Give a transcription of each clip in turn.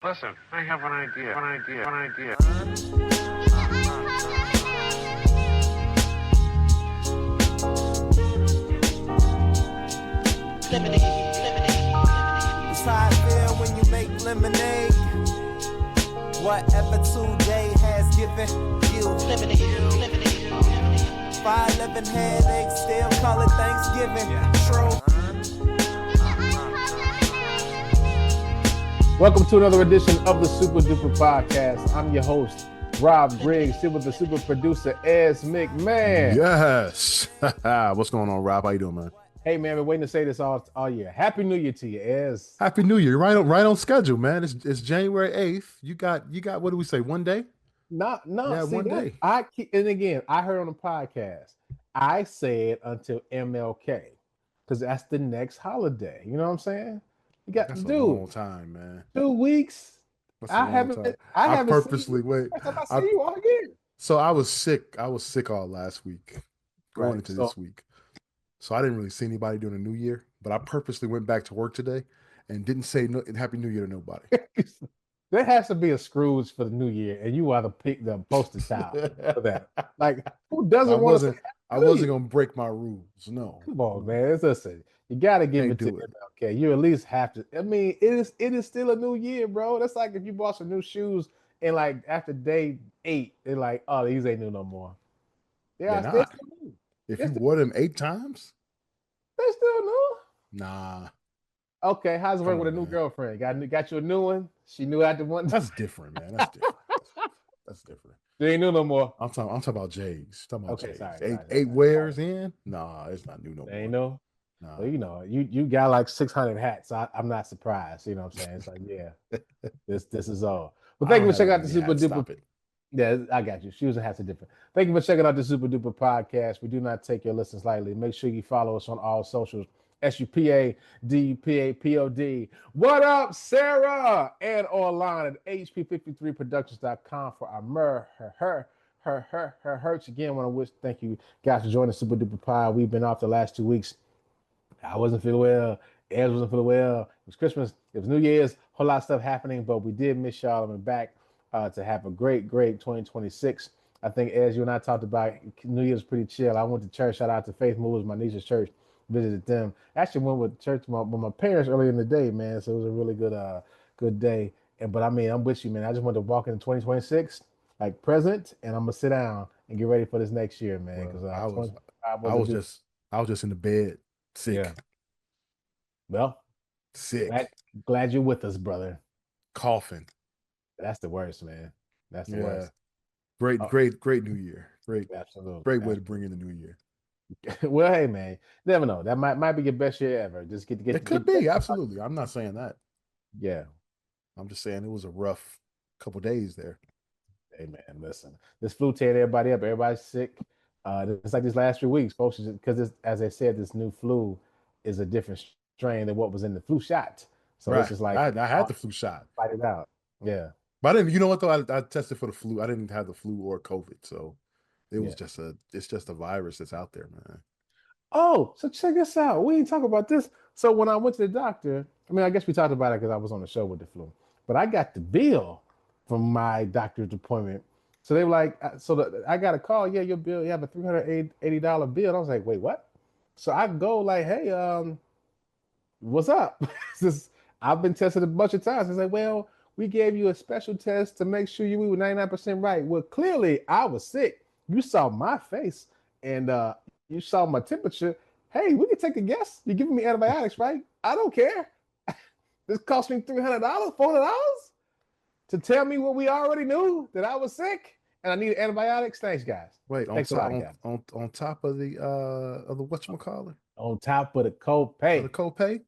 Listen, I have an idea. It's how I feel when you make lemonade. Whatever today has given you. 5'11" headaches, still call it Thanksgiving. True. Welcome to another edition of the Supa Dupa podcast. I'm your host, Rob Griggs, here with the super producer, McMahon. Yes. What's going on, Rob? How you doing, man? Hey, man, been waiting to say this all year. Happy New Year to you, Ez. Happy New Year. Right on schedule, man. It's January 8th. You got what do we say? One day? No. Yeah, See, one day. I heard on the podcast, I said until MLK, because that's the next holiday. You know what I'm saying? You got That's to a do long time, man. 2 weeks. I haven't purposely wait. I see you all again. So I was sick. I was sick all last week, going into this week. So I didn't really see anybody during the New Year, but I purposely went back to work today and didn't say Happy New Year to nobody. There has to be a Scrooge for the New Year, and you are the poster child for that. Like, who doesn't want to? I wasn't gonna break my rules. No. Come on, man. Listen, you got to give it to it. Okay, you at least have to. I mean, it is still a new year, bro. That's like if you bought some new shoes and like after day 8, they're like, oh, these ain't new no more. Yeah, They're still not. new. If you wore them 8 times, They're still new. nah. Okay, how's it work with a new girlfriend? Got you a new one? She knew after one. That's different, man. That's different. That's different. They ain't new no more. I'm talking about J's. Okay, J's. sorry. Eight wears in? Nah, it's not new no more. Ain't no. Nah. Well, you got like 600 hats. I'm not surprised. You know what I'm saying? It's like, yeah, this is all. But thank you for checking out the Supa Dupa. Yeah, I got you. Shoes and hats are different. Thank you for checking out the Supa Dupa podcast. We do not take your listens lightly. Make sure you follow us on all socials. SUPADUPAPOD. What up, Sarah? And online at hp53productions.com for our her hurts. Again, want to thank you guys for joining the Supa Dupa pod. We've been off the last 2 weeks. I wasn't feeling well. Ez wasn't feeling well. It was Christmas. It was New Year's. A whole lot of stuff happening, but we did miss y'all. I'm back to have a great 2026. I think as you and I talked about, New Year's pretty chill. I went to church. Shout out to Faith Movers, my niece's church. Visited them. Actually went with church with my parents earlier in the day, man. So it was a really good day. But I mean, I'm with you, man. I just want to walk into 2026 like present, and I'm gonna sit down and get ready for this next year, man. Because I was just in the bed sick. Yeah. Well, sick. Glad you're with us, brother. Coughing. That's the worst, man. That's the worst. Great New Year. Absolutely. Great way to bring in the New Year. Well, hey, man, never know. That might be your best year ever. Just get. It could be, absolutely. I'm not saying that. Yeah. I'm just saying it was a rough couple days there. Hey, man, listen. This flu teared everybody up. Everybody's sick. It's like these last 3 weeks, folks, because as I said, this new flu is a different strain than what was in the flu shot. So It's just like I had the flu shot. Fight it out. Yeah. But I didn't. You know what though? I tested for the flu. I didn't have the flu or COVID, so it was it's just a virus that's out there, man. Oh, so check this out. We didn't talk about this. So when I went to the doctor, I mean, I guess we talked about it because I was on the show with the flu, but I got the bill from my doctor's appointment. So they were like, I got a call. Yeah, your bill, you have a $380 bill. And I was like, wait, what? So I go like, hey, what's up? I've been tested a bunch of times. It's like, well, we gave you a special test to make sure we were 99% right. Well, clearly I was sick. You saw my face and you saw my temperature. Hey, we can take a guess. You're giving me antibiotics, right? I don't care. This cost me $300, $400 to tell me what we already knew, that I was sick and I needed antibiotics. Thanks, guys. Wait, on top of the whatchamacallit? On top of the copay. The copay?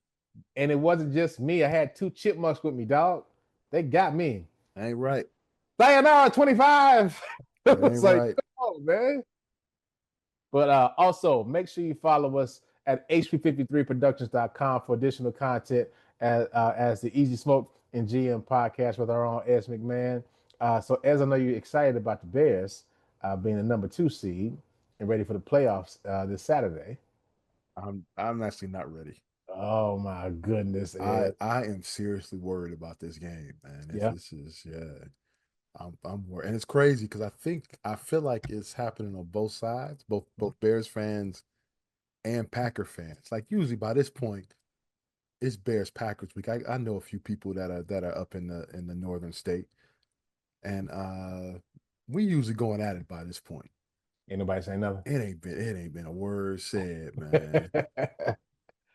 And it wasn't just me. I had 2 chipmunks with me, dog. They got me. Ain't right. Sayonara 25. It was like, right. Come on, man. But also, make sure you follow us at hp53productions.com for additional content as the Easy Smoke and GM podcast with our own Ez McMahon. So as I know you're excited about the Bears being the number 2 seed and ready for the playoffs this Saturday. I'm actually not ready. Oh my goodness, Ed. I am seriously worried about this game, man. Yeah. This is yeah. I'm worried, and it's crazy because I feel like it's happening on both sides, both Bears fans and Packer fans. Like usually by this point, it's Bears Packers week. I know a few people that are up in the northern state, and we usually going at it by this point. Ain't nobody saying nothing. It ain't been a word said, man.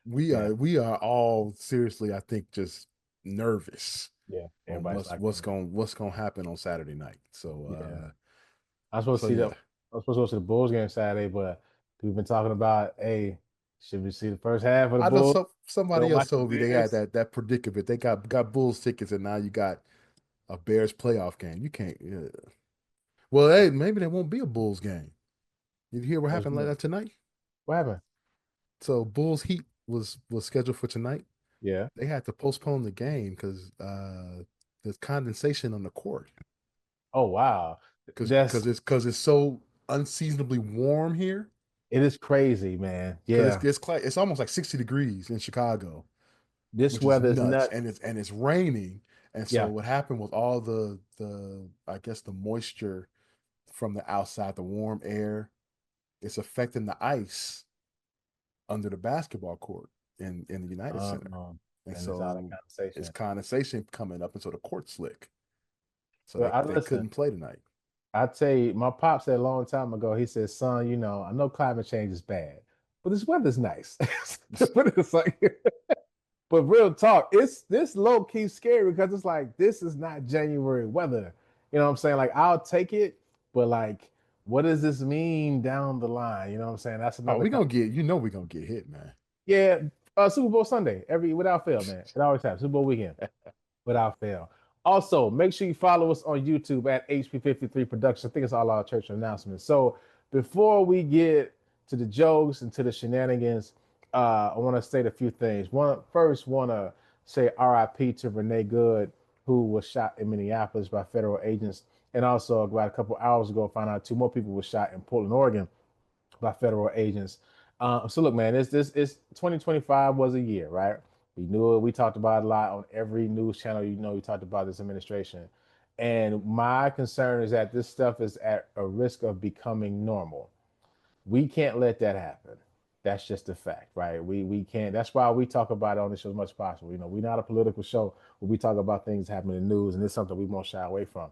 Yeah, We are all seriously, I think, just nervous yeah. on Everybody's like, what's gonna happen on Saturday night. So yeah. I'm supposed to so see yeah. I'm supposed to go to the Bulls game Saturday, but we've been talking about, hey, should we see the first half of the I know Bulls? Go somebody else watch the told me they had Bears. that predicament. They got Bulls tickets, and now you got a Bears playoff game. You can't. Yeah. Well, hey, maybe there won't be a Bulls game. You hear what What's happened like good? that tonight? What happened? So Bulls Heat was scheduled for tonight. Yeah. They had to postpone the game because there's condensation on the court Oh wow. because That's it's so unseasonably warm here. it is crazy, man. Because Yeah. it's almost like 60 degrees in Chicago, This which is weather is nuts, nuts. and it's raining. And so Yeah. what happened was all the I guess the moisture from the outside, the warm air, it's affecting the ice under the basketball court in the United Center. Um, And and it's out of so it's conversation. condensation coming up, and so the court's slick. So Well, I they listen. couldn't play tonight. I tell you, my pop said a long time ago, he said, son, I know climate change is bad, but this weather's nice. But it's like, but real talk, it's this low key scary because it's like this is not January weather. You know what I'm saying? Like I'll take it, but like, what does this mean down the line? You know what I'm saying? That's Oh, another we gonna get conversation. we're gonna get hit, man. Yeah, Super Bowl Sunday, every without fail, man. It always happens. Super Bowl weekend without fail. Also, make sure you follow us on YouTube at HP53 Productions. I think it's all our church announcements. So before we get to the jokes and to the shenanigans, I want to state a few things. First, want to say RIP to Renee Good, who was shot in Minneapolis by federal agents. And also, about a couple hours ago, found out two more people were shot in Portland, Oregon by federal agents. So look, man, this 2025 was a year, right? We knew it. We talked about it a lot on every news channel. We talked about this administration. And my concern is that this stuff is at a risk of becoming normal. We can't let that happen. That's just a fact, right? We can't. That's why we talk about it on the show as much as possible. We're not a political show where we talk about things happening in the news, and it's something we won't shy away from.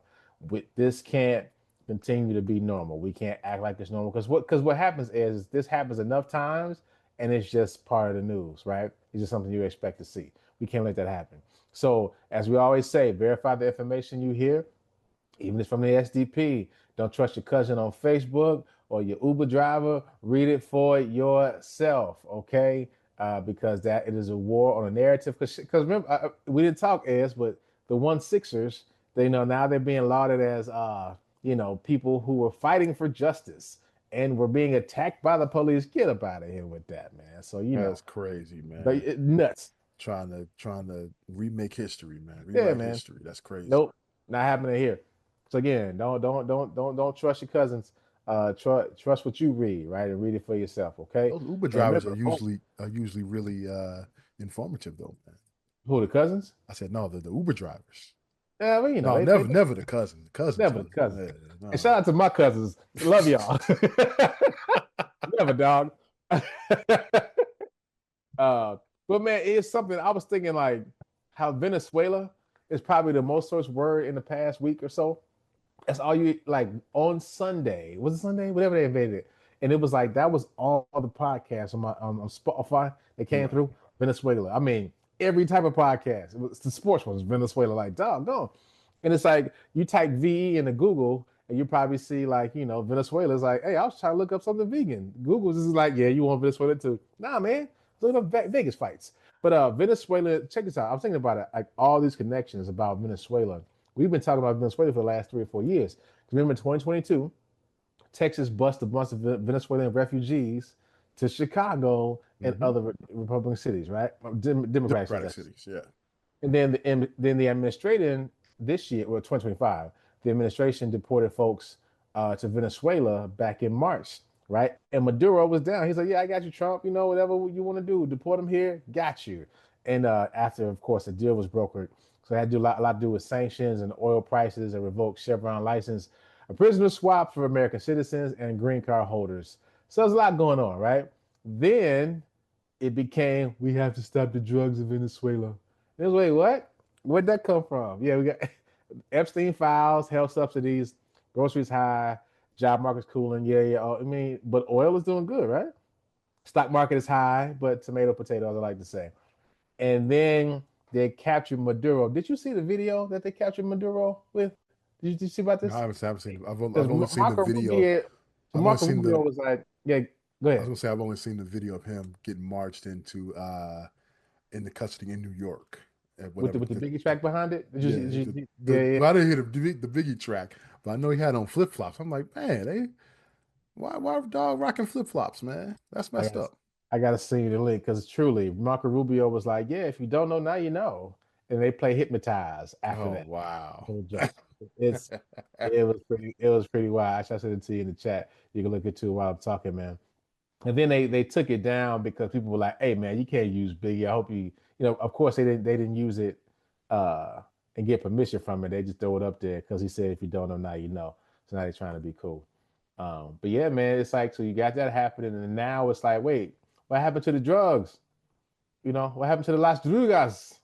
This can't continue to be normal. We can't act like it's normal because what happens is this happens enough times, and it's just part of the news, right? It's just something you expect to see. We can't let that happen. So, as we always say, verify the information you hear, even if it's from the SDP. Don't trust your cousin on Facebook or your Uber driver. Read it for yourself, okay? Because that it is a war on a narrative. Because remember, we didn't talk as, but the 1-6ers, they know now they're being lauded as people who were fighting for justice and were being attacked by the police. Get up out of here with that, man. So That's crazy, man. nuts. Trying to remake history, man. Yeah, Rewrite man. history. That's crazy. Nope, not happening here. So again, don't trust your cousins. Trust what you read, right, and read it for yourself. Okay. Those Uber And drivers remember, are usually really informative though, man. who the cousins? I said no, the Uber drivers. Yeah, well, No, they never the cousins. The cousins, never the cousins. cousins. Yeah, And no. shout out to my cousins. Love y'all. Never, dog. But man, it's something I was thinking like how Venezuela is probably the most searched word in the past week or so. That's all you like on Sunday. Was it Sunday? Whatever they invaded it. And it was like that was all the podcasts on my on Spotify that came Right. through Venezuela. I mean, every type of podcast. It was the sports ones, Venezuela, like doggone. And it's like you type VE into Google and you probably see like, Venezuela's like, hey, I was trying to look up something vegan. Google's just like, yeah, you want Venezuela too. Nah, man. Look up Vegas fights. But Venezuela, check this out. I'm thinking about it, like all these connections about Venezuela. We've been talking about Venezuela for the last 3 or 4 years. Remember, 2022, Texas bused a bunch of Venezuelan refugees to Chicago and Mm-hmm. other Republican cities, right? Democratic cities. Democratic cities, yeah. And then the administration this year, well, 2025, the administration deported folks to Venezuela back in March, right? And Maduro was down. He's like, yeah, I got you, Trump. You know, whatever you want to do, deport him here, got you. And after, of course, the deal was brokered, so it had to do a lot to do with sanctions and oil prices and revoked Chevron license, a prisoner swap for American citizens and green card holders. So there's a lot going on, right? Then it became we have to stop the drugs in Venezuela. And it was, wait, what? Where'd that come from? Yeah, we got Epstein files, health subsidies, groceries high, job market's cooling. Yeah, yeah. I mean, but oil is doing good, right? Stock market is high, but tomato, potatoes, I like to say. And then they captured Maduro. Did you see the video that they captured Maduro with? Did you see about No, this? I haven't seen it. Because I've only seen the Marco video. Rubio, so I've only Marco seen the. Rubio was like, yeah, go I was ahead. gonna say I've only seen the video of him getting marched into custody in New York at With the whatever Biggie track behind it. yeah Yeah, yeah. well, I didn't hear the Biggie track, but I know he had on flip flops. I'm like, man, why dog rocking flip flops, man? That's I messed got up. I got to send you the link because truly, Marco Rubio was like, yeah, if you don't know now, you know. And they play Hypnotize after Oh that. wow. No joke. It's it was pretty wild. I should send it to you in the chat. You can look at it while I'm talking, man. And then they took it down because people were like, "Hey, man, you can't use Biggie. I hope of course they didn't use it uh and get permission from it. They just throw it up there because he said if you don't know now, you know. So now they're trying to be cool. But yeah, man, it's like so you got that happening, and now it's like, wait, what happened to the drugs? What happened to the Las Drugas?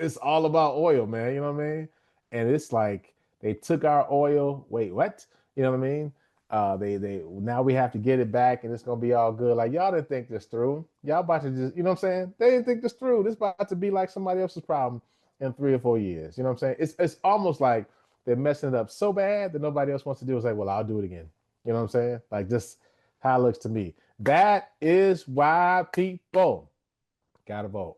It's all about oil, man. You know what I mean? And it's like they took our oil. Wait, what? You know what I mean? They now we have to get it back, and it's gonna be all good. Like y'all didn't think this through. Y'all about to just, you know what I'm saying? They didn't think this through. This about to be like somebody else's problem in 3 or 4 years. You know what I'm saying? It's almost like they're messing it up so bad that nobody else wants to do. It's like, well, I'll do it again. You know what I'm saying? Like this, how it looks to me. That is why people gotta vote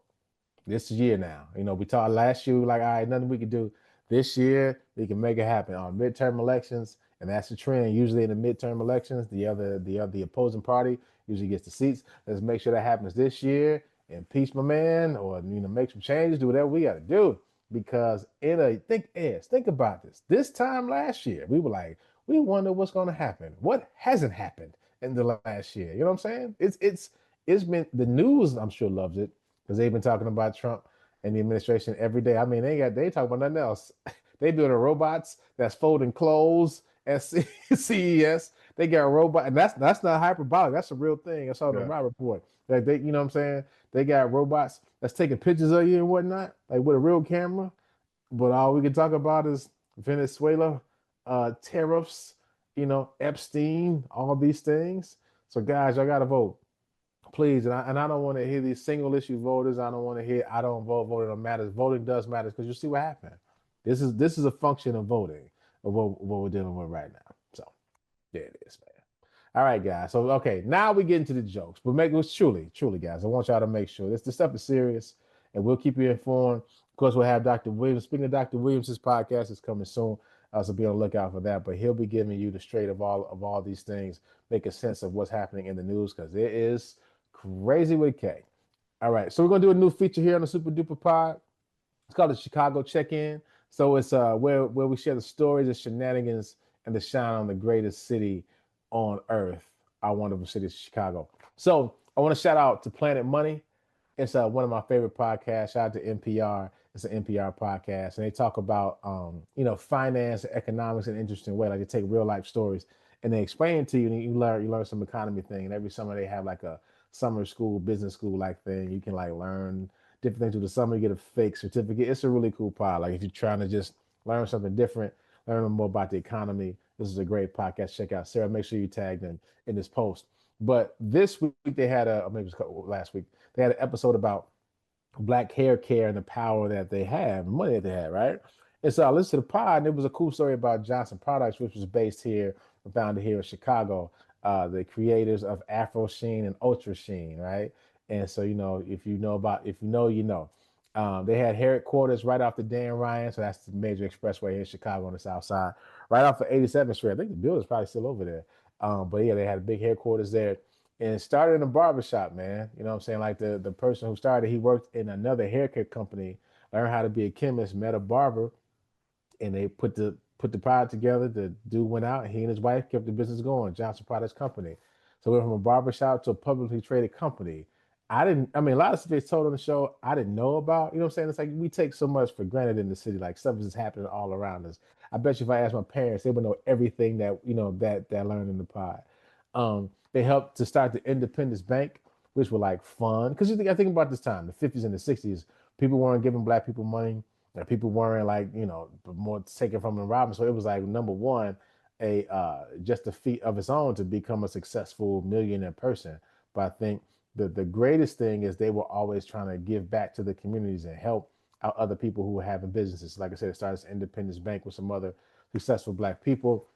this year now. We talked last year, like, all right, nothing we can do. This year, we can make it happen on midterm elections, and that's the trend. Usually in the midterm elections, the opposing party usually gets the seats. Let's make sure that happens this year. Impeach my man, or make some changes, do whatever we got to do. Because think about this. This time last year, we were like, we wonder what's going to happen. What hasn't happened in the last year? You know what I'm saying? It's been the news. I'm sure loves it because they've been talking about Trump and the administration every day. I mean, they talk about nothing else. They building robots that's folding clothes at CES. They got a robot, and that's not hyperbolic. That's a real thing. I saw it on Yeah. my report. Like what I'm saying? They got robots that's taking pictures of you and whatnot, like with a real camera. But all we can talk about is Venezuela, tariffs, Epstein, all these things. So guys, y'all gotta vote. Please, and I don't want to hear these single issue voters. I don't want to hear I don't vote. Voting matters. Voting does matter because you see what happened. This is a function of voting of what we're dealing with right now. So there it is, man. All right, guys. So okay, now we get into the jokes, but make it truly, guys. I want y'all to make sure this stuff is serious, and we'll keep you informed. Of course, we'll have Dr. Williams. Speaking of Dr. Williams, his podcast is coming soon, so be on the lookout for that. But he'll be giving you the straight of all these things, making sense of what's happening in the news because it is crazy with K. All right, so we're gonna do a new feature here on the Supa Dupa Pod. It's called the Chicago Check-In. So it's where we share the stories, the shenanigans, and the shine on the greatest city on earth, our wonderful city of Chicago. So I want to shout out to Planet Money. It's one of my favorite podcasts. Shout out to NPR. It's an NPR podcast, and they talk about finance and economics in an interesting way. Like they take real life stories and they explain it to you, and you learn some economy thing. And every summer they have like a summer school, business school like thing. You can like learn different things through the summer. You get a fake certificate. It's a really cool pod. Like if you're trying to just learn something different, learn more about the economy, this is a great podcast. Check out Sarah. Make sure you tag them in this post. But this week they had maybe it was last week, they had an episode about black hair care and the power that they have, money that they have, right? And so I listened to the pod, and it was a cool story about Johnson Products, which was based here and founded here in Chicago. The creators of Afro Sheen and Ultra Sheen, right? And so if you know, you know. They had headquarters right off the Dan Ryan, so that's the major expressway here in Chicago on the south side, right off of 87th Street. I think the building's probably still over there. But yeah, they had a big headquarters there. And it started in a barbershop, man. You know what I'm saying? Like the person who started, he worked in another haircut company, learned how to be a chemist, met a barber, and they put the product together. The dude went out, and he and his wife kept the business going, Johnson Products Company. So we went from a barbershop to a publicly traded company. I mean, a lot of stuff they told on the show I didn't know about. You know what I'm saying? It's like we take so much for granted in the city. Like stuff is just happening all around us. I bet you if I asked my parents, they would know everything that that I learned in the pod. They helped to start the Independence Bank, which were like fun. Because I think about this time, the 50s and the 60s, people weren't giving black people money, and people weren't like, more taken from them robbing. So it was like number one, a just a feat of its own to become a successful millionaire person. But I think the greatest thing is they were always trying to give back to the communities and help out other people who were having businesses. Like I said, it started as Independence Bank with some other successful black people,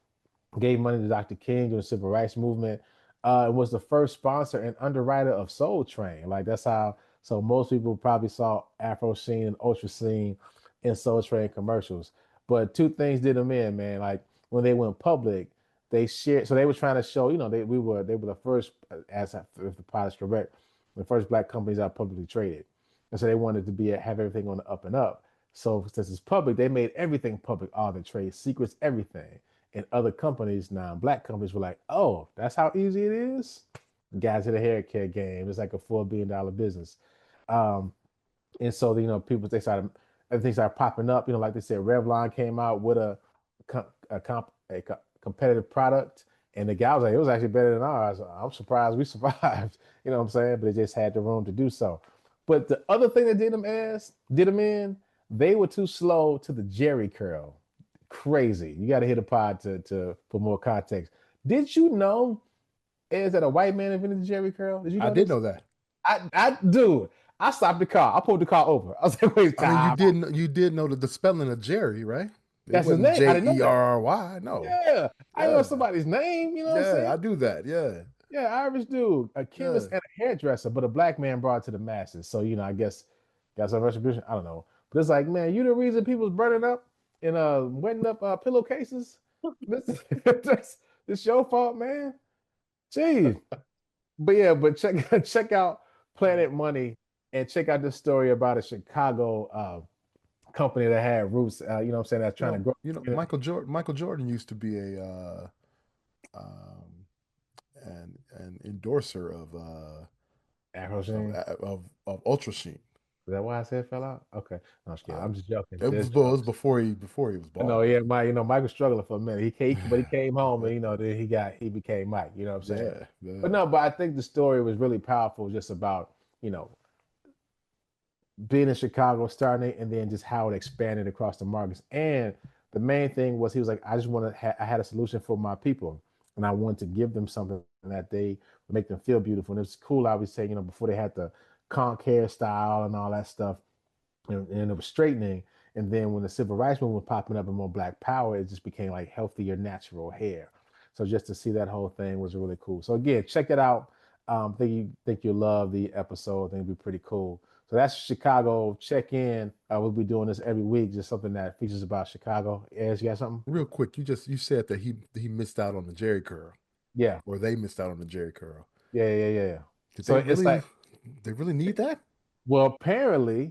gave money to Dr. King during the civil rights movement. It was the first sponsor and underwriter of Soul Train. Like that's how. So most people probably saw Afro Sheen and Ultra Sheen in Soul Train commercials. But two things did them in, man. Like when they went public, they shared. So they were trying to show, they were the first, as if the pot is correct, the first black companies that publicly traded, and so they wanted to have everything on the up and up. So since it's public, they made everything public, all the trade secrets, everything. And other companies, now black companies, were like, "Oh, that's how easy it is." Guys at the hair care game, it's like a $4 billion business. Um, and so people everything started popping up. Like they said, Revlon came out with a competitive product, and the guy was like, it was actually better than ours. I'm surprised we survived. You know what I'm saying? But it just had the room to do so. But the other thing that did them in, they were too slow to the Jerry curl. Crazy. You got to hit a pod to for more context. Did you know is that a white man invented the Jerry curl? Did you I know did this? know that. Dude, I stopped the car. I pulled the car over. I was like, wait, I mean, time. you did know the spelling of Jerry, right? It That's his wasn't name. I didn't know that. Jerry. No. Yeah. I know Yeah. somebody's name, you know what I'm Yeah, saying? I do that. Yeah. Yeah, Irish dude, a Yeah. chemist and a hairdresser, but a black man brought it to the masses. So, I guess got some retribution. I don't know. But it's like, man, you the reason people's burning up and wetting up pillowcases. This, this your fault, man. Gee. But yeah, but check out Planet Money and check out this story about a Chicago company that had roots, you know what I'm saying, that's trying to grow. Michael Jordan used to be a um, an endorser Afro of Sheen. Ultra Sheen. Is that why I said fell out? Okay. No, I'm just kidding. Uh, I'm just joking. it There's was jokes. before he was I know, bald. yeah, Mike was struggling for a minute. But he came home and then he became Mike, you know what I'm saying? Yeah, But yeah. no, but I think the story was really powerful just about, being in Chicago, starting it, and then just how it expanded across the markets. And the main thing was he was like, I just want to. I had a solution for my people, and I wanted to give them something that they would make them feel beautiful. And it was cool. I would say, before they had the conk hairstyle and all that stuff, and it was straightening. And then when the civil rights movement was popping up and more black power, it just became like healthier, natural hair. So just to see that whole thing was really cool. So again, check it out. Think you'll love the episode. I think it'll be pretty cool. So that's Chicago check in. We'll be doing this every week, just something that features about Chicago. Ez, you got something? Real quick, you said that he missed out on the Jerry curl, Yeah, or they missed out on the Jerry curl. yeah. Did So it's like, they really need that? well, apparently,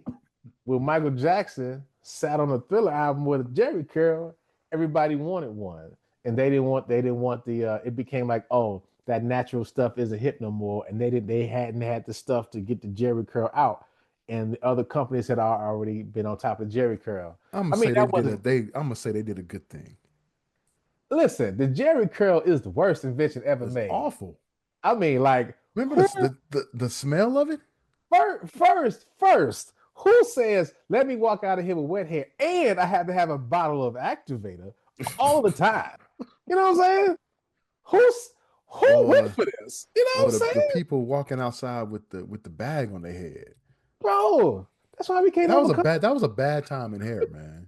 when Michael Jackson sat on a Thriller album with a Jerry curl, everybody wanted one, and they didn't want the. It became like, oh, that natural stuff isn't hip no more, and they hadn't had the stuff to get the Jerry curl out, and the other companies had already been on top of Jerry curl. I'm gonna I mean, say that wasn't. I'm gonna say they did a good thing. Listen, the Jerry curl is the worst invention ever It's made. awful. I mean, like, Remember who the smell of it? first, who says, let me walk out of here with wet hair and I have to have a bottle of activator all the time? You know what I'm saying? Who's who went Or for this? You know or what I'm the saying? people walking outside with the bag on their head. Bro, that's why we can't overcome. That was a bad time in hair, man.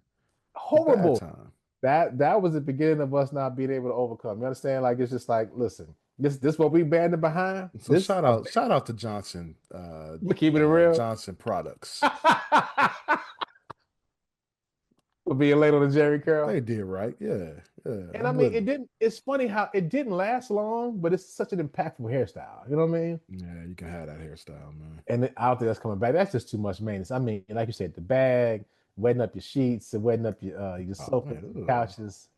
A bad Horrible. time. That was the beginning of us not being able to overcome. You understand? Like it's just like, listen, this what we banded behind. So shout out to Johnson, We keeping it real. Johnson Products. For being late on the Jerry curl. They did right. Yeah, yeah. And I I'm mean, with them. it's funny how it didn't last long, but it's such an impactful hairstyle. You know what I mean? Yeah, you can have that hairstyle, man. And I don't think that's coming back. That's just too much maintenance. I mean, like you said, the bag, wetting up your sheets, and wetting up your Oh sofas, man, couches.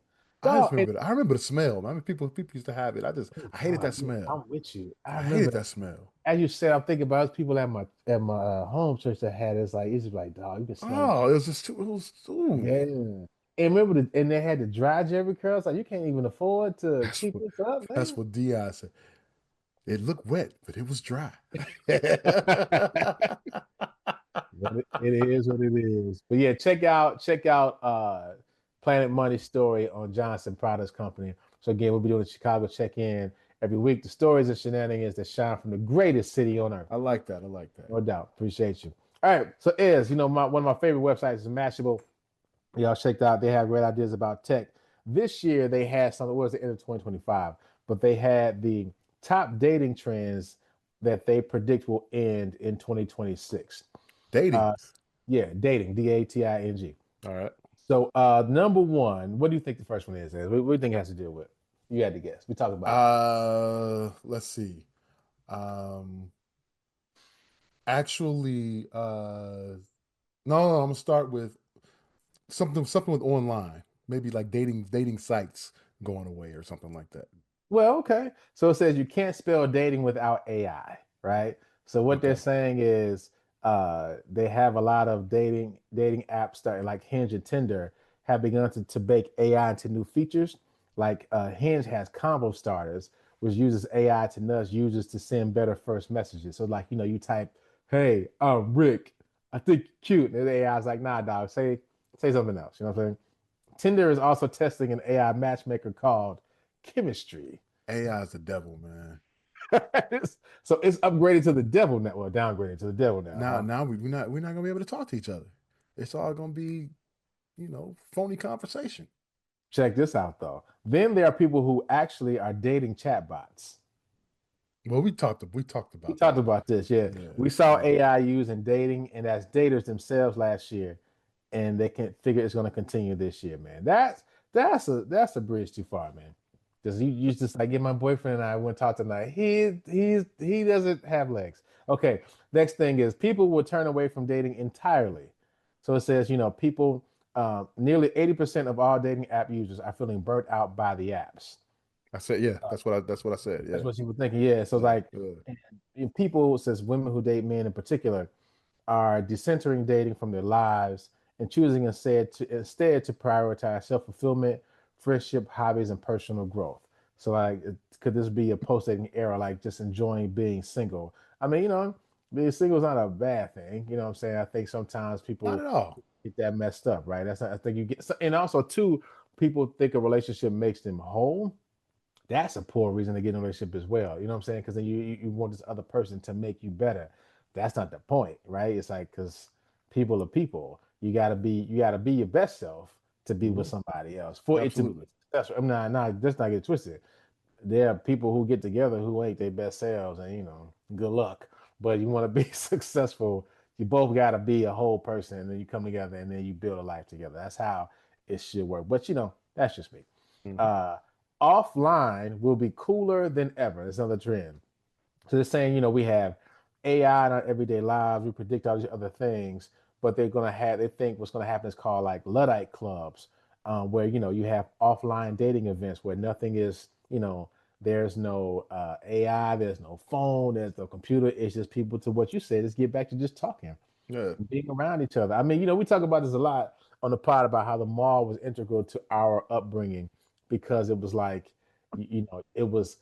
I just Dog, remember I remember the smell. I remember people used to have it. I hated that yeah, smell. I'm with you. I I remember hated that. that smell. As you said, I'm thinking about people at my home church that had it. It's just like, dog, you can smell it. Oh, it was just too, it was ooh. Yeah. And remember and they had the dry Jerry curls. Like you can't even afford to That's keep what this up, that's man. what Di said. It looked wet, but it was dry. But it is what it is. But yeah, check out Planet Money story on Johnson Products Company. So again, we'll be doing a Chicago check-in every week. The stories and shenanigans that shine from the greatest city on earth. I like that. I like that. No doubt. Appreciate you. All right. So one of my favorite websites is Mashable. Y'all checked out. They have great ideas about tech. This year they had something, what was the end of 2025, but they had the top dating trends that they predict will end in 2026. Dating. Uh, yeah, dating, dating. All right. So, number one, what do you think the first one is? What do you think it has to do with? You had to guess. We talked about it. Let's see. Um, actually, no, I'm gonna start with something with online. Maybe like dating sites going away or something like that. Well, okay. So it says you can't spell dating without AI, right? So what they're Okay. saying is they have a lot of dating apps that like Hinge and Tinder have begun to bake AI into new features. Like Hinge has combo starters, which uses AI to nudge users to send better first messages. So like you type, "Hey, I'm Rick. I think you're cute," and the AI is like, "Nah, dog. Say something else." You know what I'm saying? Tinder is also testing an AI matchmaker called Chemistry. AI is the devil, man. So it's upgraded to the devil now. Well, downgraded to the devil now, Now, huh? now we're not gonna be able to talk to each other. It's all gonna be, phony conversation. Check this out though. Then there are people who actually are dating chatbots. Well, we talked We about talked that. about this, yeah. Yeah, We saw yeah. AI used in dating and as daters themselves last year, and they can figure it's going to continue this year, man. That's a bridge too far, man. Because you just like, get my boyfriend and I went talk tonight. He doesn't have legs. Okay, next thing is people will turn away from dating entirely. So it says, people nearly 80% of all dating app users are feeling burnt out by the apps. I said, yeah, that's what I said. That's Yeah, what you were thinking. Yeah. So yeah, like yeah. and people, says women who date men in particular, are decentering dating from their lives and choosing instead to prioritize self-fulfillment, friendship, hobbies, and personal growth. So like could this be a post-dating era, like just enjoying being single? I mean, being single is not a bad thing. You know what I'm saying? I think sometimes Not people at all. get that messed up, right? That's not, I think you get and also too, people think a relationship makes them whole. That's a poor reason to get in a relationship as well. You know what I'm saying? Because then you want this other person to make you better. That's not the point, right? It's like because people are people. You gotta be your best self to be with Hmm. somebody else for it to be Absolutely. successful. I'm not just not get twisted. There are people who get together who ain't their best selves, and good luck. But you want to be successful, you both got to be a whole person, and then you come together, and then you build a life together. That's how it should work. But that's just me. Hmm. Uh, Offline will be cooler than ever. It's another trend. So they're saying, we have AI in our everyday lives. We predict all these other things, but they think what's gonna happen is called like Luddite clubs, where you have offline dating events where nothing is, there's no AI, there's no phone, there's no computer. It's just people, to what you said, is get back to just talking, Yeah, being around each other. I mean, we talk about this a lot on the pod about how the mall was integral to our upbringing because it was like, it was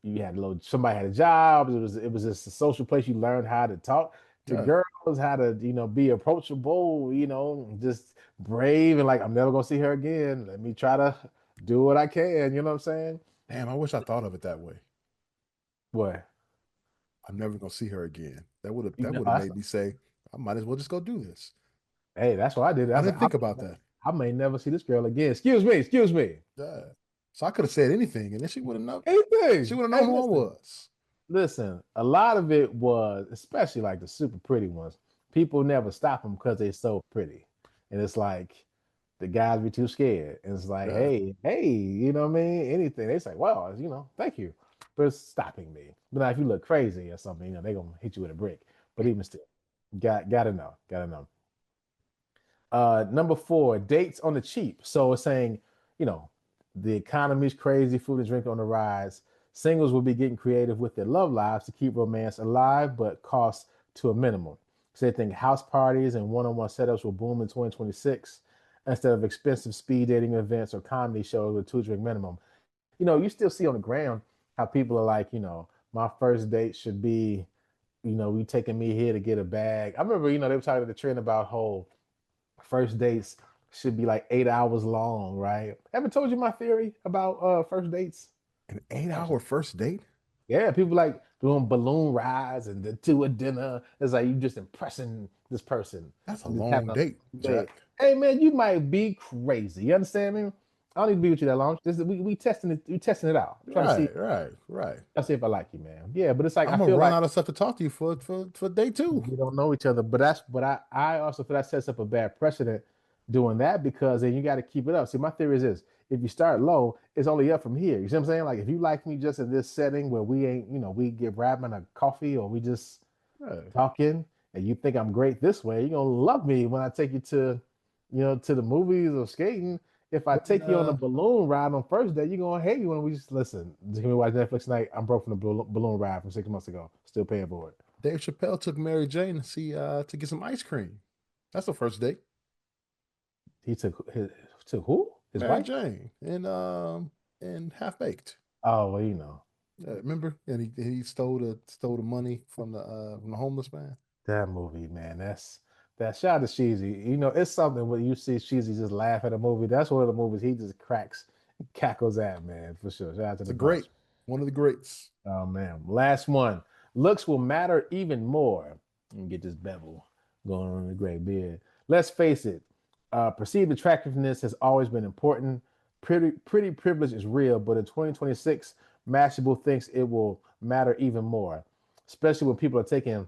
you had a little somebody had a job. It was just a social place. You learned how to talk to yeah. girls, how to be approachable. Just brave and like, I'm never gonna see her again. Let me try to do what I can. You know what I'm saying? Damn, I wish I thought of it that way. What? I'm never gonna see her again. That would have You that know, would have that's, made me say, I might as well just go do this. hey, that's what I did. I I was didn't like, think about that. I may never see this girl again. Excuse me, excuse me. Yeah. So I could have said anything, and then she would have known. She Anything. would have Hey, known who I listen. was. Listen, a lot of it was, especially like the super pretty ones, people never stop them because they're so pretty. And it's like the guys be too scared. And it's like, Yeah. hey, you know what I mean? Anything. They say, well, thank you for stopping me. But now if you look crazy or something, they're gonna hit you with a brick. But even still, gotta know, gotta know. Number four, dates on the cheap. So it's saying, you know, The economy's crazy, food and drink on the rise. Singles will be getting creative with their love lives to keep romance alive, but costs to a minimum. So they think house parties and one-on-one setups will boom in 2026 instead of expensive speed dating events or comedy shows with two drink minimum. You still see on the ground how people are like, my first date should be, you taking me here to get a bag. I remember, they were talking to the trend about whole first dates should be like 8 hours long, right? Haven't told you my theory about first dates. An 8 hour first date? Yeah, people like doing balloon rides and to a dinner. It's like you just impressing this person. That's a And just having long a date, date. Jack. Hey man, you might be crazy. You understand me? I don't need to be with you that long. We testing it. We testing it out. Trying to see. Right, right, right. I see if I like you, man. Yeah, but it's like I I'm gonna feel run like out of stuff to talk to you for day two. we don't know each other. But I also feel that sets up a bad precedent doing that because then you got to keep it up. See, my theory is this: if you start low, it's only up from here. You see what I'm saying? Like if you like me just in this setting where we ain't, we get grabbing a coffee or we just Right. talking, and you think I'm great this way, you're gonna love me when I take you to the movies or skating. If I When take you on a balloon ride on first day, you're gonna hate me when we just listen. Can we watch Netflix tonight? I'm broke from the balloon ride from 6 months ago. Still paying for it. Dave Chappelle took Mary Jane to get some ice cream. That's the first date. He took who? His Mary wife? Jane and Half Baked. Oh, well. Remember? And he stole the money from the homeless man. That movie, man. That shout out to Sheezy. It's something when you see Sheezy just laugh at a movie. That's one of the movies he just cracks, cackles at, man, for sure. Shout out to It's the a great boss. one of the greats. Oh man. Last one. Looks will matter even more. Let me get this bevel going on in the gray beard. Let's face it. Perceived attractiveness has always been important. Pretty privilege is real, but in 2026, Mashable thinks it will matter even more, especially when people are taking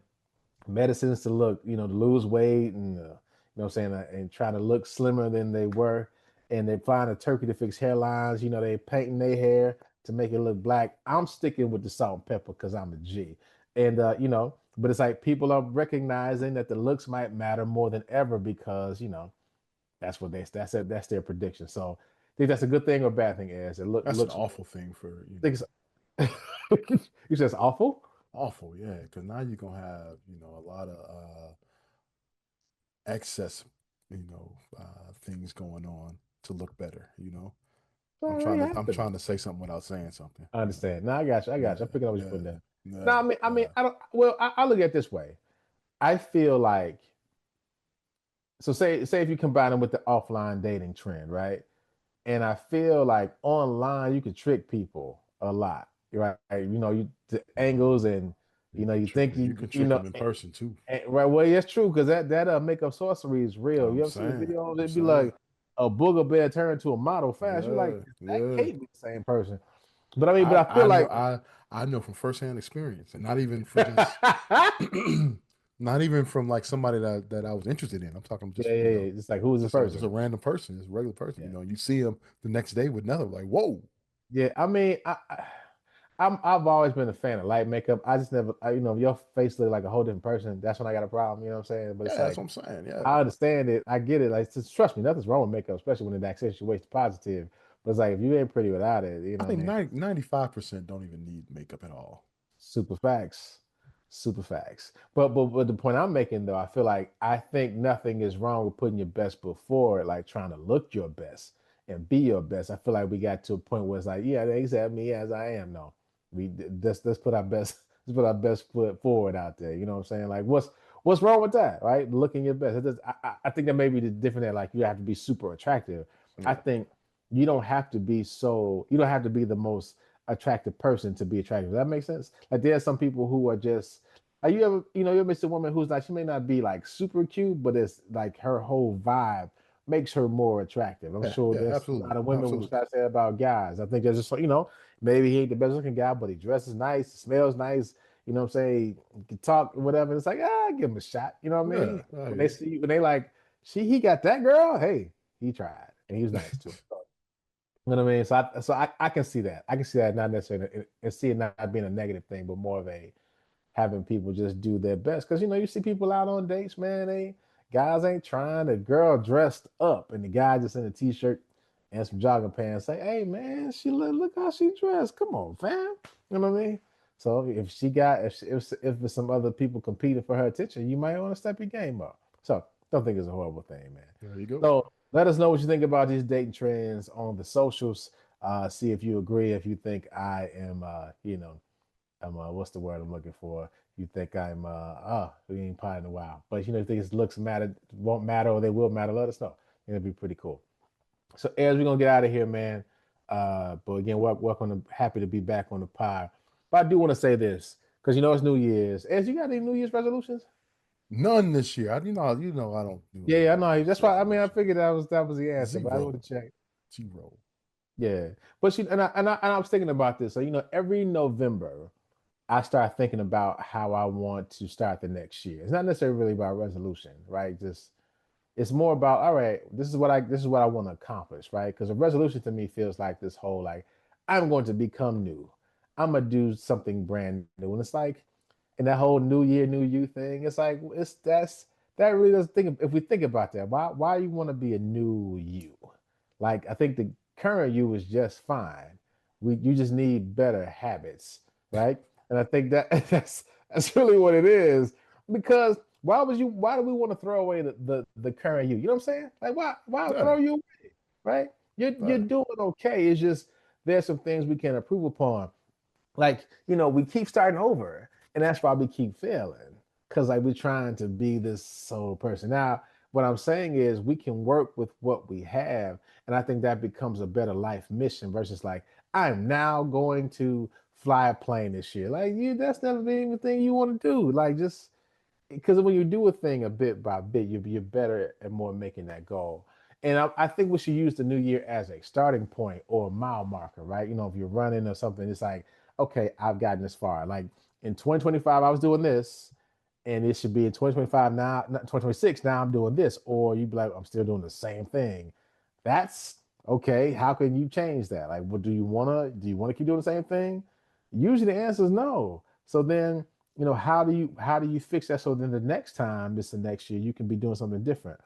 medicines to look, to lose weight and, what I'm saying, and trying to look slimmer than they were. And they're applying a turkey to fix hairlines. They painting their hair to make it look black. I'm sticking with the salt and pepper because I'm a G. And, but it's like people are recognizing that the looks might matter more than ever because, that's their prediction. So I think that's a good thing or bad thing is it That's an looks, awful thing for I think you said it's awful. awful, yeah. Because now you're gonna have a lot of excess things going on to look better. I'm Well, trying it to I'm happened. trying to say something without saying something. I understand. No, I got you. I got you. I'm Yeah, picking up what you're putting yeah, down. No, yeah, I mean, yeah. I don't. Well, I look at it this way. I feel like so. Say if you combine them with the offline dating trend, right? And I feel like online you can trick people a lot, right? The angles and you think You can trick them in person too. right. Well, yeah, it's true because that makeup sorcery is real. You I'm ever see the saying, videos? I'm It'd be saying, like a booger bear turned into a model fast. You're like, yeah, that yeah. can't be the same person. But I mean, but I I feel I know like I know from firsthand experience, and not even for just not even from like somebody that I was interested in. I'm talking yeah, just yeah, yeah. It's like who's this just a person? random person, just a regular person. Yeah, You see him the next day with another, like whoa, yeah. I mean, I've always been a fan of light makeup. I just never, if your face look like a whole different person, that's when I got a problem. You know what I'm saying? But yeah, it's that's like what I'm saying. Yeah, I understand it. I get it. Like, just trust me, nothing's wrong with makeup, especially when it accentuates positive. But it's like if you ain't pretty without it, you I know what I think mean? 95% don't even need makeup at all. Super facts. Super facts. But the point I'm making though, I think nothing is wrong with putting your best foot forward, like trying to look your best and be your best. I feel like we got to a point where it's like, yeah, they accept me as I am. No, let's put our best let's put our best foot forward out there. You know what I'm saying? Like what's wrong with that, right? Looking your best. I think that may be the different that like you have to be super attractive. I Yeah, think you don't have to be the most attractive person to be attractive. Does that make sense? Like there are some people who are just are you ever miss a woman who's like she may not be like super cute, but it's like her whole vibe makes her more attractive. I'm yeah, sure yeah, there's a absolutely, lot of women who absolutely. try to say about guys. I think there's just maybe he ain't the best looking guy, but he dresses nice, smells nice. You know what I'm saying? He can talk, whatever. It's like, give him a shot. You know what I Yeah, mean? I When hear they you. see when they like, he got that girl. Hey, he tried and he was nice too. You know what I mean? So I can see that. I can see that not necessarily and see it not being a negative thing, but more of a having people just do their best. Because you see people out on dates, man. They guys ain't trying. The girl dressed up, and the guy just in a t-shirt. and some jogging pants. Say, hey man, she look how she dressed. Come on, fam. You know what I mean? So if she got if there's some other people competing for her attention, you might want to step your game up. So don't think it's a horrible thing, man. There you go. So let us know what you think about these dating trends on the socials. See if you agree. If you think I am, I'm what's the word I'm looking for? You think I'm we ain't potting in a while, but you think it looks matter won't matter or they will matter. Let us know. It'll be pretty cool. So as we're gonna get out of here, man. But again, welcome to happy to be back on the pod. But I do want to say this because it's New Year's. As you got any New Year's resolutions? None this year. I don't do Yeah, I New know. Year's That's why. I mean, I resolutions. figured that was the answer, but I Zero. want to check. Zero. Yeah, but and I was thinking about this. So every November, I start thinking about how I want to start the next year. It's not necessarily really about resolution, right? Just it's more about all right. This is what I want to accomplish, right? Because a resolution to me feels like this whole like I'm going to become new. I'm gonna do something brand new, and it's like and that whole New Year, New You thing. It's like that really doesn't think if we think about that. Why you want to be a new you? Like I think the current you is just fine. You just need better habits, right? And I think that that's really what it is. Because why do we want to throw away the current you? You know what I'm saying? Like why throw Done. you away? Right? You're Done. doing okay. It's just there's some things we can improve upon. Like we keep starting over, and that's why we keep failing because like we're trying to be this sole person. Now what I'm saying is we can work with what we have, and I think that becomes a better life mission versus like I'm now going to fly a plane this year. Like that's never been anything you want to do. Like just because when you do a thing a bit by bit, you're better and more making that goal. And I think we should use the new year as a starting point or a mile marker, right? If you're running or something, it's like, okay, I've gotten this far. Like in 2025, I was doing this, and it should be in 2025 now, not 2026. Now I'm doing this, or you'd be like, I'm still doing the same thing. That's okay. How can you change that? Like, what do you want to keep doing the same thing? Usually the answer is no. So then how do you fix that so then the next time it's the next year you can be doing something different.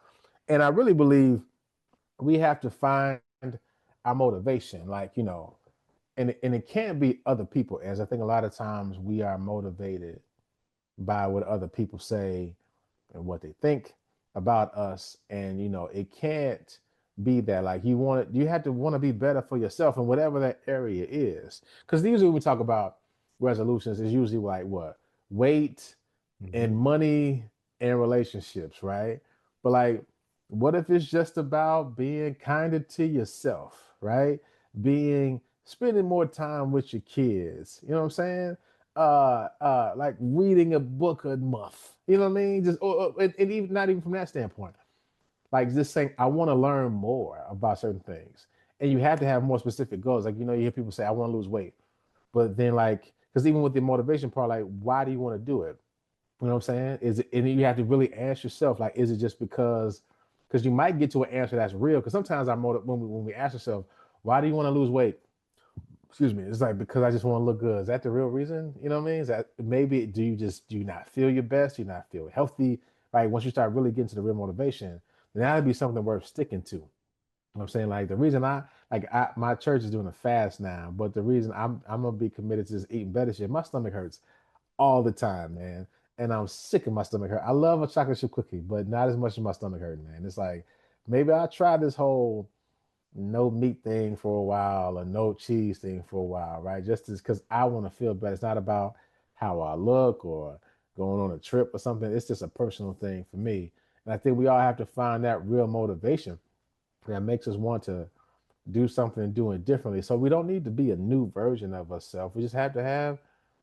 And I really believe we have to find our motivation, like and it can't be other people, as I think a lot of times we are motivated by what other people say and what they think about us. And it can't be that like you have to want to be better for yourself in whatever that area is. Because usually when we talk about resolutions, it's usually like what? Weight Hmm. and money and relationships, right? But like, what if it's just about being kinder to yourself, right? Spending more time with your kids. You know what I'm saying? Like reading a book a month. You know what I mean? Just and even not even from that standpoint. Like just saying, I want to learn more about certain things. And you have to have more specific goals. Like, you hear people say, I want to lose weight. But then like, because even with the motivation part, like, why do you want to do it? You know what I'm saying? Is it, and you have to really ask yourself, like, is it just because you might get to an answer that's real. Because sometimes when we ask ourselves, why do you want to lose weight? Excuse me. It's like because I just want to look good. Is that the real reason? You know what I mean? Is that maybe do you not feel your best? Do you not feel healthy? Like once you start really getting to the real motivation, then that'd be something worth sticking to. You know what I'm saying? Like the reason my church is doing a fast now, but the reason I'm gonna be committed to just eating better shit, my stomach hurts all the time, man. And I'm sick of my stomach hurt. I love a chocolate chip cookie, but not as much as my stomach hurt, man. It's like maybe I'll try this whole no meat thing for a while or no cheese thing for a while, right? Just because I want to feel better. It's not about how I look or going on a trip or something. It's just a personal thing for me. And I think we all have to find that real motivation that makes us want to do something and do it differently. So we don't need to be a new version of ourselves. We just have to have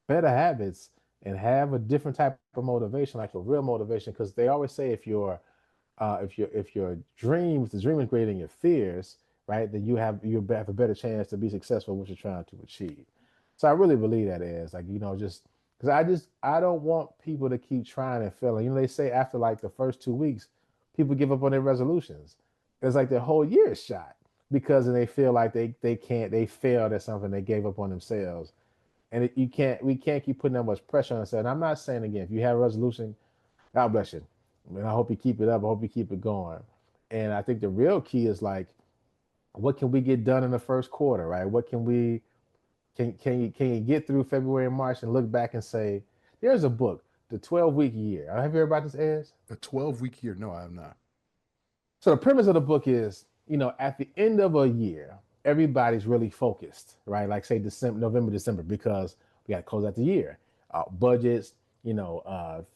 better habits and have a different type of motivation, like a real motivation. Because they always say if your dreams, the dream is greater than your fears, right? Then you have a better chance to be successful in what you're trying to achieve. So I really believe that is like just because I don't want people to keep trying and failing. They say after like the first 2 weeks, people give up on their resolutions. It's like their whole year is shot because then they feel like they failed at something, they gave up on themselves. And we can't keep putting that much pressure on ourselves. And I'm not saying again, if you have a resolution, God bless you. I mean, I hope you keep it up. I hope you keep it going. And I think the real key is like what can we get done in the first quarter, right? What can we can you get through February and March and look back and say, there's a book, The 12-Week Year. Have you heard about this, Ez? A 12-week year? No, I have not. So the premise of the book is, at the end of a year, everybody's really focused, right? Like say December, November, December, because we got to close out the year, budgets,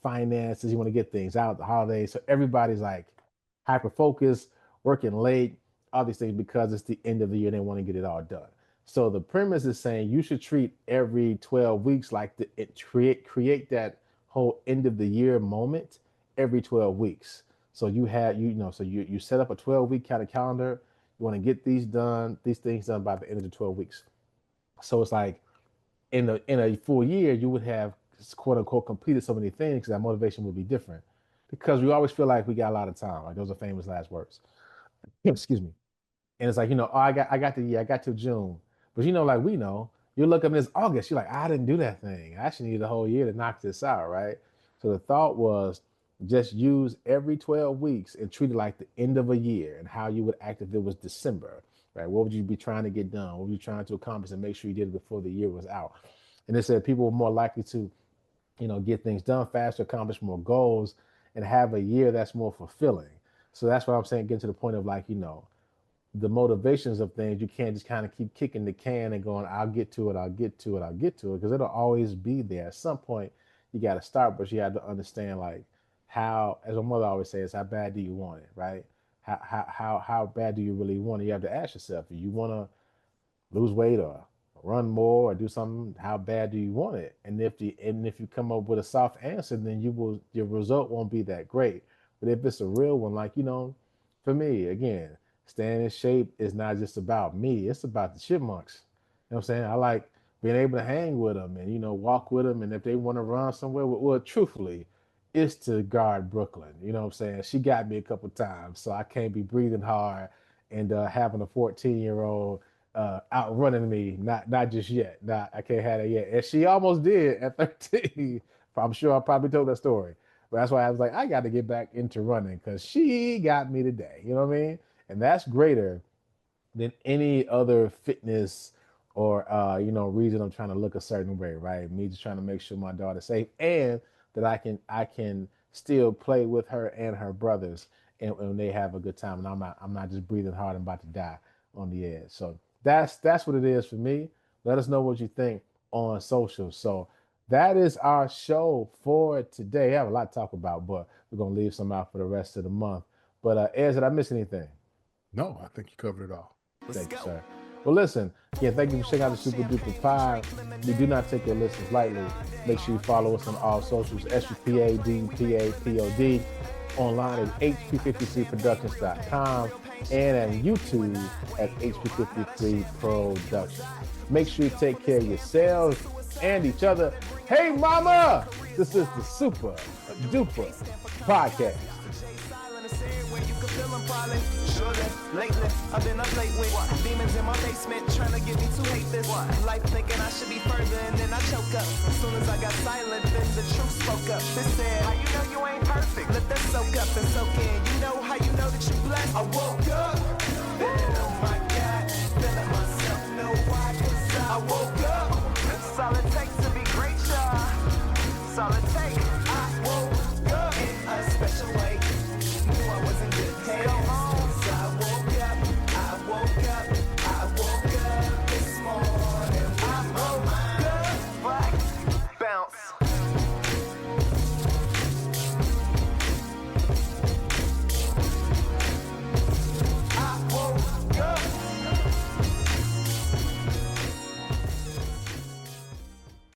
finances. You want to get things out, the holidays. So everybody's like hyper focused, working late, all these things because it's the end of the year. And they want to get it all done. So the premise is saying you should treat every 12 weeks like create that whole end of the year moment every 12 weeks. So you have, so you set up a 12-week kind of calendar. You want to get these things done by the end of the 12 weeks. So it's like in a full year, you would have quote unquote completed so many things because that motivation would be different. Because we always feel like we got a lot of time. Like those are famous last words. Excuse me. And it's like, I got the year, I got till June. But like we know, you look up and it's August, you're like, I didn't do that thing. I actually need a whole year to knock this out, right? So the thought was just use every 12 weeks and treat it like the end of a year and how you would act if it was December, right? What would you be trying to get done? What were you trying to accomplish and make sure you did it before the year was out? And it said people were more likely to, get things done faster, accomplish more goals, and have a year that's more fulfilling. So that's what I'm saying, get to the point of like, the motivations of things, you can't just kind of keep kicking the can and going, I'll get to it, I'll get to it, I'll get to it, because it'll always be there. At some point, you got to start, but you have to understand like how, as my mother always says, how bad do you want it, right? How bad do you really want it? You have to ask yourself, do you want to lose weight or run more or do something? How bad do you want it? And if you come up with a soft answer, then your result won't be that great. But if it's a real one, like for me, again, staying in shape is not just about me, it's about the chipmunks. You know what I'm saying? I like being able to hang with them and walk with them, and if they want to run somewhere, well, truthfully, it's to guard Brooklyn. You know what I'm saying? She got me a couple times, so I can't be breathing hard and having a 14-year-old outrunning me. Not just yet. I can't have that yet. And she almost did at 13. I'm sure I probably told that story. But that's why I was like, I got to get back into running because she got me today. You know what I mean? And that's greater than any other fitness or reason I'm trying to look a certain way, right? Me just trying to make sure my daughter's safe and that I can still play with her and her brothers and they have a good time. And I'm not just breathing hard and about to die on the edge. So that's what it is for me. Let us know what you think on social. So that is our show for today. I have a lot to talk about, but we're gonna leave some out for the rest of the month. But Ez, did I miss anything? No, I think you covered it all. Thank you, sir. Well, listen, thank you for checking out the Supa Dupa Pod. We do not take your listens lightly. Make sure you follow us on all socials, SUPADPAPOD, online at hp53productions.com, and at YouTube at HP53 Production. Make sure you take care of yourselves and each other. Hey, mama! This is the Supa Dupa Podcast. Lately, I've been up late with demons in my basement trying to get me to hate this life, thinking I should be further, and then I choke up. As soon as I got silent, then the truth spoke up. They said, how you know you ain't perfect? Let that soak up and soak in. You know how you know that you're blessed? I woke up.